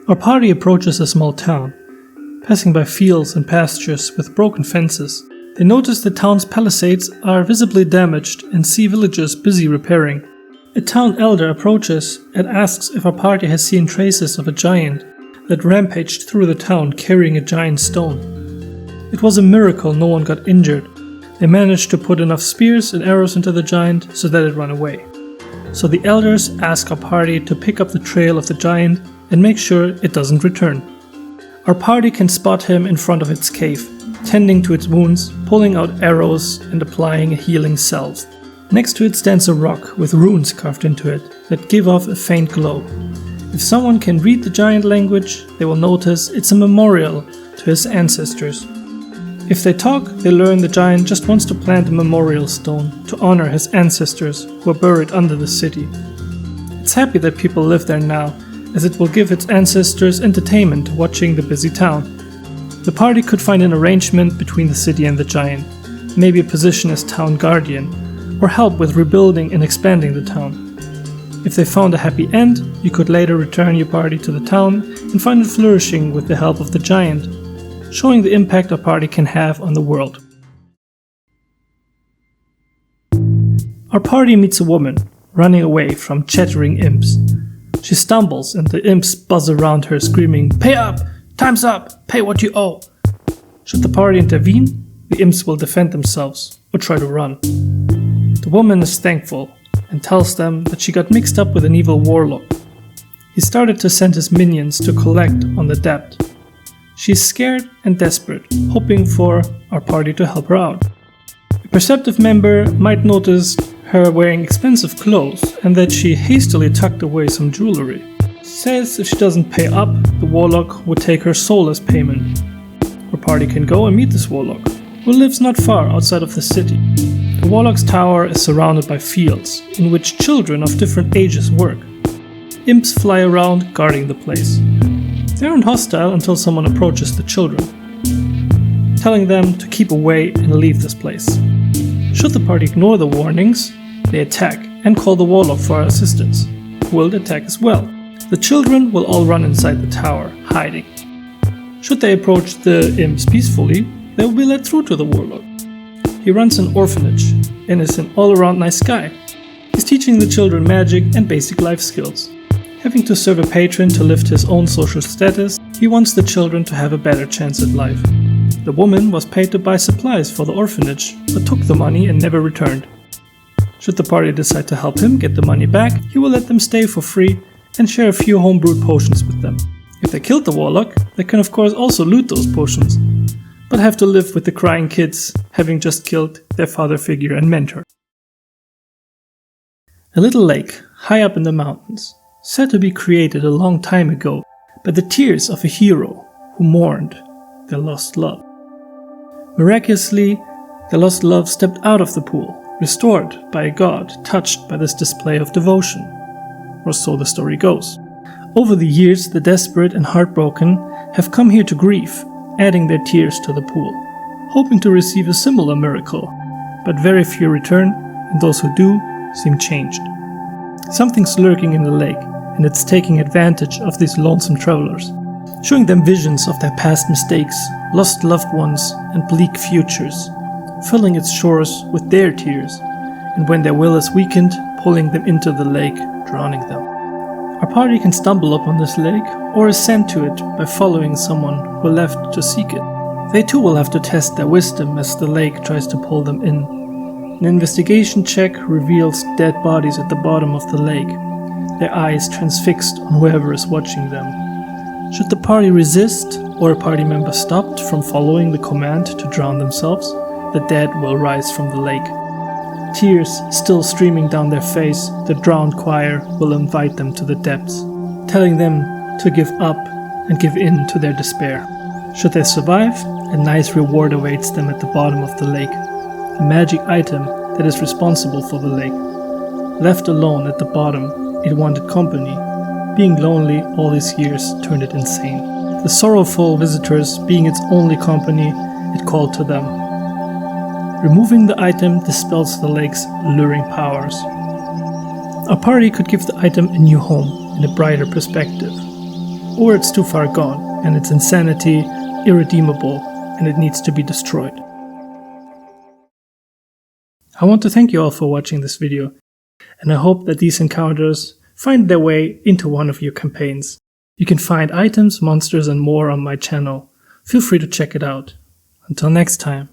Our party approaches a small town, passing by fields and pastures with broken fences. They notice the town's palisades are visibly damaged and see villagers busy repairing. A town elder approaches and asks if our party has seen traces of a giant that rampaged through the town carrying a giant stone. It was a miracle no one got injured. They managed to put enough spears and arrows into the giant so that it ran away. So the elders ask our party to pick up the trail of the giant and make sure it doesn't return. Our party can spot him in front of its cave, tending to its wounds, pulling out arrows and applying a healing salve. Next to it stands a rock with runes carved into it that give off a faint glow. If someone can read the giant language, they will notice it's a memorial to his ancestors. If they talk, they learn the giant just wants to plant a memorial stone to honor his ancestors who are buried under the city. It's happy that people live there now, as it will give its ancestors entertainment watching the busy town. The party could find an arrangement between the city and the giant, maybe a position as town guardian, or help with rebuilding and expanding the town. If they found a happy end, you could later return your party to the town and find it flourishing with the help of the giant, showing the impact our party can have on the world. Our party meets a woman running away from chattering imps. She stumbles and the imps buzz around her screaming, "Pay up! Time's up! Pay what you owe!" Should the party intervene, the imps will defend themselves or try to run. The woman is thankful and tells them that she got mixed up with an evil warlock. He started to send his minions to collect on the debt. She's scared and desperate, hoping for our party to help her out. A perceptive member might notice her wearing expensive clothes and that she hastily tucked away some jewelry. Says if she doesn't pay up, the warlock would take her soul as payment. Our party can go and meet this warlock, who lives not far outside of the city. The warlock's tower is surrounded by fields, in which children of different ages work. Imps fly around guarding the place. They aren't hostile until someone approaches the children, telling them to keep away and leave this place. Should the party ignore the warnings, they attack and call the warlock for assistance, who will attack as well. The children will all run inside the tower, hiding. Should they approach the imps peacefully, they will be let through to the warlock. He runs an orphanage and is an all-around nice guy. He's teaching the children magic and basic life skills. Having to serve a patron to lift his own social status, he wants the children to have a better chance at life. The woman was paid to buy supplies for the orphanage, but took the money and never returned. Should the party decide to help him get the money back, he will let them stay for free and share a few homebrewed potions with them. If they killed the warlock, they can of course also loot those potions, but have to live with the crying kids having just killed their father figure and mentor. A little lake, high up in the mountains, said to be created a long time ago by the tears of a hero who mourned their lost love. Miraculously, the lost love stepped out of the pool, restored by a god touched by this display of devotion, or so the story goes. Over the years, the desperate and heartbroken have come here to grieve, adding their tears to the pool, hoping to receive a similar miracle, but very few return, and those who do seem changed. Something's lurking in the lake, and it's taking advantage of these lonesome travelers, showing them visions of their past mistakes, lost loved ones, and bleak futures, filling its shores with their tears, and when their will is weakened, pulling them into the lake, drowning them. Our party can stumble upon this lake, or is sent to it by following someone who left to seek it. They too will have to test their wisdom as the lake tries to pull them in. An investigation check reveals dead bodies at the bottom of the lake, their eyes transfixed on whoever is watching them. Should the party resist, or a party member stopped from following the command to drown themselves, the dead will rise from the lake. Tears still streaming down their face, the drowned choir will invite them to the depths, telling them to give up and give in to their despair. Should they survive, a nice reward awaits them at the bottom of the lake, a magic item that is responsible for the lake. Left alone at the bottom, it wanted company. Being lonely all these years turned it insane. The sorrowful visitors being its only company, it called to them. Removing the item dispels the lake's luring powers. Our party could give the item a new home and a brighter perspective. or it's too far gone and its insanity irredeemable and it needs to be destroyed. I want to thank you all for watching this video, and I hope that these encounters find their way into one of your campaigns. You can find items, monsters, and more on my channel. Feel free to check it out. Until next time.